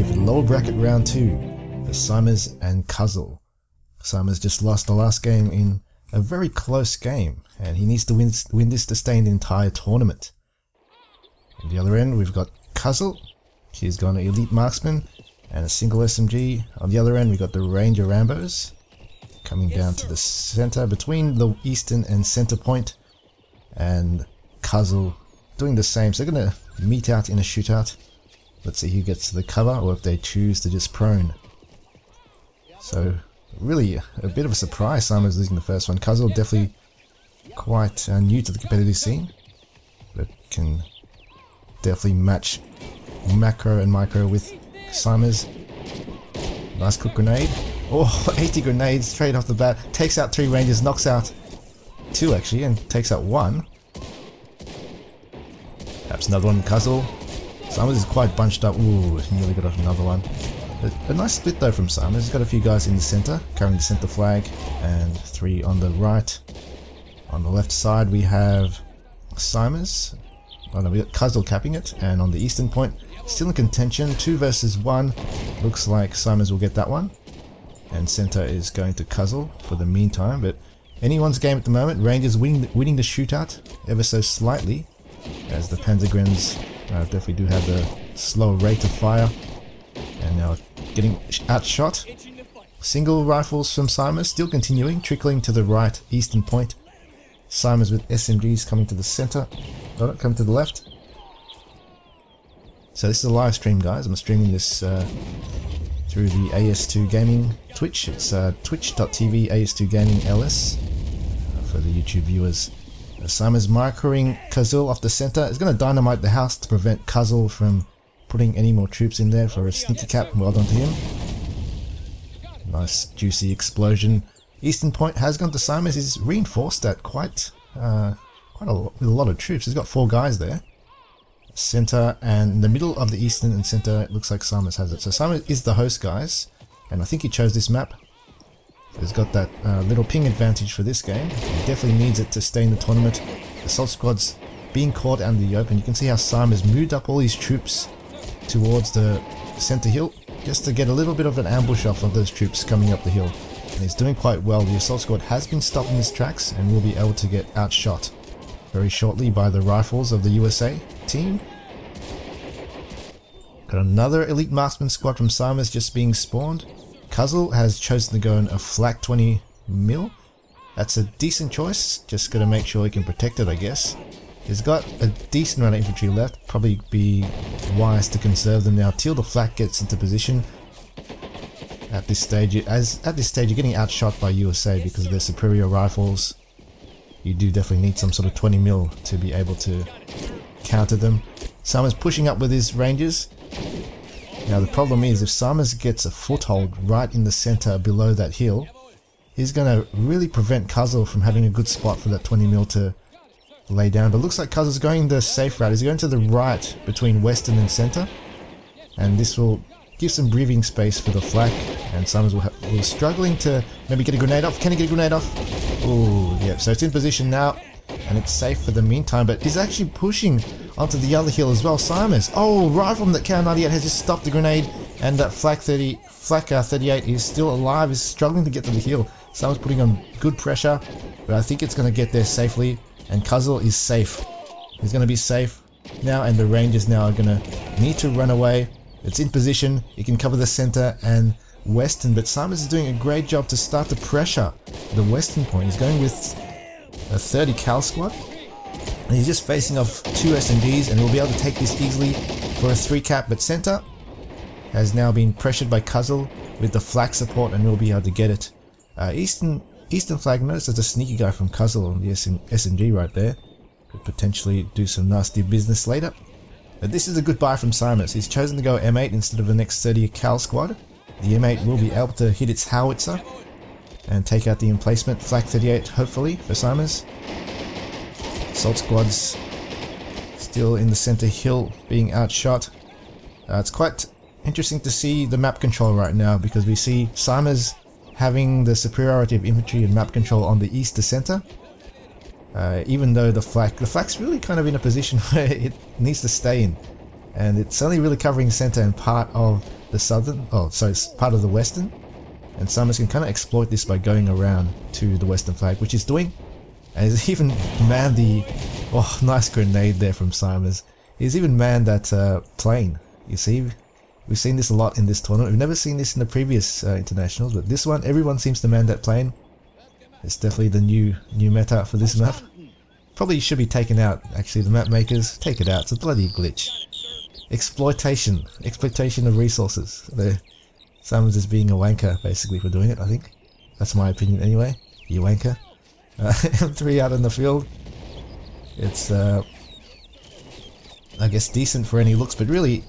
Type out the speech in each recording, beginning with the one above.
here for the lower bracket round 2 for Simers and Kazul. Simers just lost the last game in a very close game, and he needs to win this to stay in the entire tournament. On the other end, we've got Kazul. He's got an elite marksman and a single SMG. On the other end, we've got the Ranger Rambos coming down to the center between the eastern and center point, and Kazul doing the same. So they're going to meet out in a shootout. Let's see who gets to the cover, or if they choose to just prone. So really a bit of a surprise, Simers losing the first one. Kazul definitely quite new to the competitive scene, but can definitely match macro and micro with Simers. Nice quick grenade. Oh, 80 grenades straight off the bat. Takes out 3 rangers, knocks out 2 actually, and takes out 1. Perhaps another one, Kazul. Simers is quite bunched up. Ooh, nearly got off another one. A nice split though from Simers. He's got a few guys in the center, carrying the center flag, and 3 on the right. On the left side we have Simers. Oh no, we got Kazul capping it, and on the eastern point, still in contention, 2 versus 1. Looks like Simers will get that one. And center is going to Kazul for the meantime, but anyone's game at the moment. Rangers winning the shootout ever so slightly, as the Panzergrens definitely do have the slower rate of fire. And now getting outshot. Single rifles from Simers still continuing, trickling to the right eastern point. Simers with SMGs coming to the center. Oh, coming to the left. So this is a live stream, guys. I'm streaming this through the AS2 Gaming Twitch. It's twitch.tv AS2 Gaming LS for the YouTube viewers. Simers microing Kazul off the center. Is going to dynamite the house to prevent Kazul from putting any more troops in there for a sneaky cap. Well done to him. Nice juicy explosion. Eastern point has gone to Simers. He's reinforced that with a lot of troops. He's got 4 guys there. Center and in the middle of the eastern and center, it looks like Simers has it. So Simers is the host, guys, and I think he chose this map. He's got that little ping advantage for this game. He definitely needs it to stay in the tournament. Assault squad's being caught out in the open. You can see how Simers moved up all these troops towards the center hill just to get a little bit of an ambush off of those troops coming up the hill. And he's doing quite well. The assault squad has been stopped in his tracks and will be able to get outshot very shortly by the rifles of the USA team. Got another elite marksman squad from Simers just being spawned. Kazul has chosen to go in a flak 20mm. That's a decent choice, just gotta make sure he can protect it, I guess. He's got a decent amount of infantry left, probably be wise to conserve them now till the flak gets into position. At this stage you're getting outshot by USA because of their superior rifles. You do definitely need some sort of 20mm to be able to counter them. Simers pushing up with his rangers. Now the problem is, if Simers gets a foothold right in the center below that hill, he's going to really prevent Kazul from having a good spot for that 20mm to lay down. But it looks like Kazul's going the safe route. He's going to the right between western and center, and this will give some breathing space for the flak, and Simers will struggling to maybe get a grenade off. Can he get a grenade off? Oh, yeah, so it's in position now, and it's safe for the meantime, but he's actually pushing onto the other hill as well. Simers, oh, rifleman that KR98 has just stopped the grenade, and that flak 38 is still alive, is struggling to get to the hill. Simers putting on good pressure, but I think it's going to get there safely, and Kazul is safe. He's going to be safe now, and the Rangers now are going to need to run away. It's in position, it can cover the center and western, but Simers is doing a great job to start to pressure the western point. He's going with a 30 cal squad, and he's just facing off 2 SMGs, and will be able to take this easily for a 3 cap, but center has now been pressured by Kazul with the flak support, and will be able to get it. Eastern flag, notice there's a sneaky guy from Kazul on the SMG right there. Could potentially do some nasty business later. But this is a good buy from Simers. He's chosen to go M8 instead of the next 30 cal squad. The M8 will be able to hit its howitzer and take out the emplacement. Flak 38 hopefully for Simers. Assault squads still in the center hill being outshot. It's quite interesting to see the map control right now, because we see Simers having the superiority of infantry and map control on the east to center. Even though the flak's really kind of in a position where it needs to stay in, and it's only really covering center and part of the southern, so it's part of the western, and Simers can kind of exploit this by going around to the western flag, which he's doing. And he's even manned the, nice grenade there from Simers. He's even manned that plane. You see, we've seen this a lot in this tournament. We've never seen this in the previous internationals, but this one, everyone seems to man that plane. It's definitely the new meta for this map. Probably should be taken out, actually. The map makers, take it out. It's a bloody glitch. Exploitation of resources. Simons is being a wanker, basically, for doing it, I think. That's my opinion anyway. You wanker. M3 out in the field. It's, I guess, decent for any looks, but really,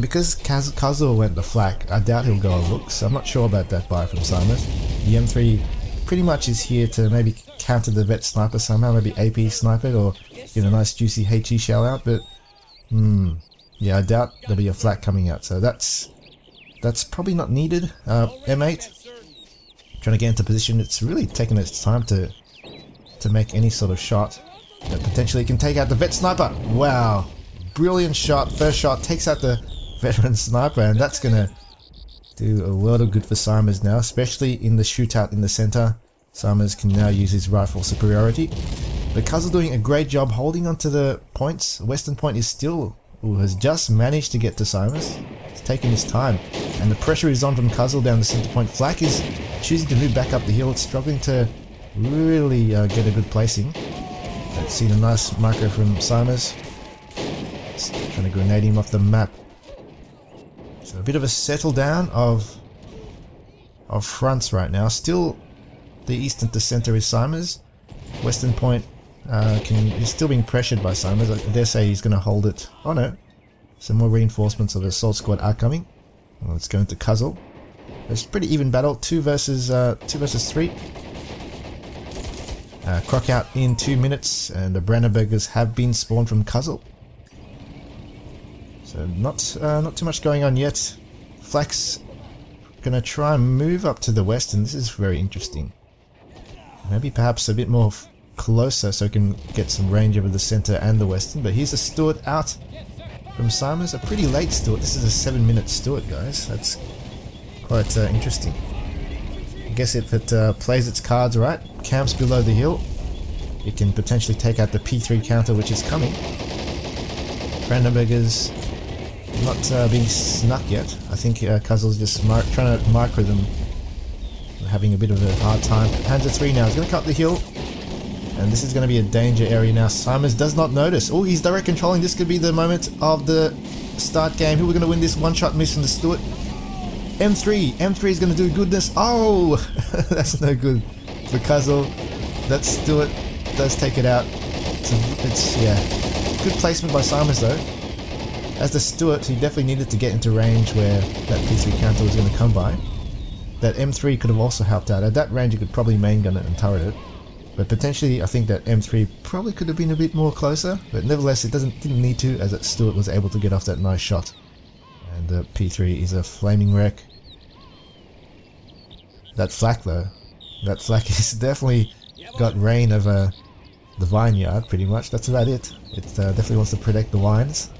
because Kazul went the flak, I doubt he'll go on looks. I'm not sure about that buy from Simons. The M3 pretty much is here to maybe counter the vet sniper somehow, maybe AP sniper or get a nice juicy HE shell out, but yeah, I doubt there'll be a flak coming out, so that's probably not needed. M8 trying to get into position. It's really taking its time to make any sort of shot that potentially can take out the vet sniper. Wow, brilliant shot. First shot takes out the veteran sniper, and that's gonna do a world of good for Simers now, especially in the shootout in the center. Simers can now use his rifle superiority. But Kazul doing a great job holding onto the points. Western point is still, has just managed to get to Simers. It's taking his time, and the pressure is on from Kazul down the center point. Flak is choosing to move back up the hill. It's struggling to really get a good placing. I've seen a nice marker from Simers. Trying to grenade him off the map. So a bit of a settle down of fronts right now. Still, the eastern to center is Simers. Western point is still being pressured by Simers. I dare say he's going to hold it. Oh no, some more reinforcements of the assault squad are coming. Well, let's go into Kazul. It's a pretty even battle. 2 versus 3. Croc out in 2 minutes, and the Brandenburgers have been spawned from Kazul. So not too much going on yet. Flak's gonna try and move up to the west, and this is very interesting. Maybe perhaps a bit more closer so he can get some range over the center and the western. But here's a Stuart out from Simers. A pretty late Stuart. This is a 7-minute Stuart, guys. That's quite interesting. I guess if it plays its cards right, camps below the hill, it can potentially take out the P3 counter, which is coming. Brandenburgers not being snuck yet. I think Kazul's just trying to micro them. They're having a bit of a hard time. Panzer 3 now is going to cut the hill, and this is going to be a danger area now. Simers does not notice. Oh, he's direct controlling. This could be the moment of the start game. Who are going to win this one-shot miss from the Stuart? M3 is going to do goodness. Oh, that's no good for Kazul. That Stuart does take it out. It's yeah, good placement by Simers though. As the Stuart, he definitely needed to get into range where that P3 counter was going to come by. That M3 could have also helped out. At that range, you could probably main gun it and turret it. But potentially, I think that M3 probably could have been a bit more closer. But nevertheless, it didn't need to, as that Stuart was able to get off that nice shot. And the P3 is a flaming wreck. That flak though, that flak is definitely got reign over the vineyard pretty much. That's about it. It definitely wants to protect the wines.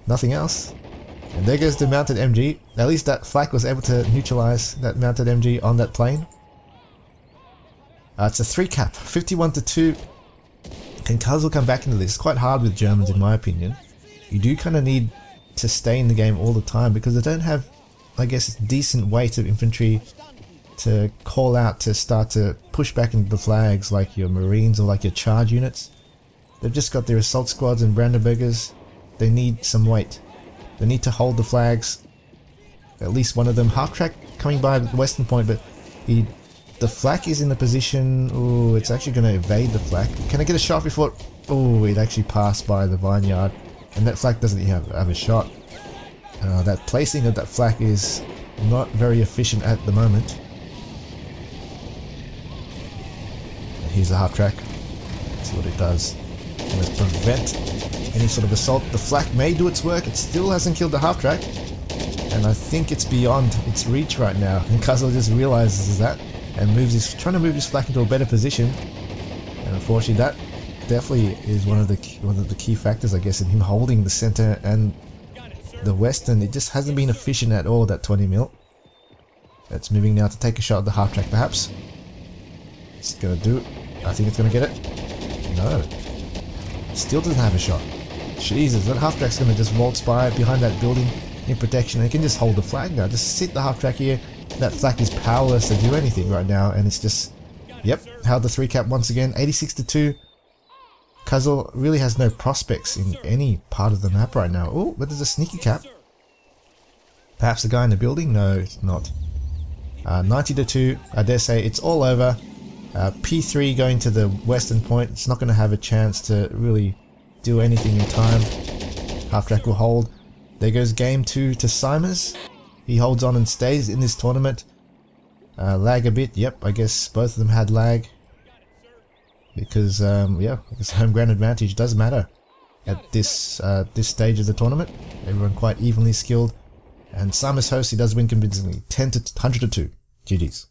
Nothing else. And there goes the mounted MG. At least that flak was able to neutralize that mounted MG on that plane. It's a 3 cap, 51-2. Can Kazul come back into this? It's quite hard with Germans in my opinion. You do kind of need to stay in the game all the time because they don't have, I guess, decent weight of infantry to call out to start to push back into the flags like your Marines or like your charge units. They've just got their assault squads and Brandenburgers. They need some weight. They need to hold the flags. At least one of them. Half track coming by the western point, but the flak is in the position. Oh, it's actually going to evade the flak. Can I get a shot before? Oh, it actually passed by the vineyard, and that flak doesn't even have a shot. That placing of that flak is not very efficient at the moment. Here's a half track. Let's see what it does. Let's prevent any sort of assault. The flak may do its work. It still hasn't killed the half track, and I think it's beyond its reach right now. And Kazul just realizes that and trying to move his flak into a better position. And unfortunately, that definitely is one of the key factors, I guess, in him holding the center and the Western, it just hasn't been efficient at all, that 20 mil. It's moving now to take a shot at the half track perhaps. It's gonna do it. I think it's gonna get it. No. Still doesn't have a shot. Jesus, that half track's gonna just waltz by behind that building in protection. It can just hold the flag now. Just sit the half track here. That flag is powerless to do anything right now, and it's just, yep, held the 3 cap once again. 86-2. Kazul really has no prospects in any part of the map right now. Oh, but there's a sneaky cap. Perhaps the guy in the building? No, it's not. 90-2. I dare say it's all over. P3 going to the western point. It's not going to have a chance to really do anything in time. Half track will hold. There goes game 2 to Simers. He holds on and stays in this tournament. Lag a bit. Yep, I guess both of them had lag. Because, yeah, I guess home ground advantage does matter at this this stage of the tournament. Everyone quite evenly skilled. And Simers host, he does win convincingly. 100-2. GG's.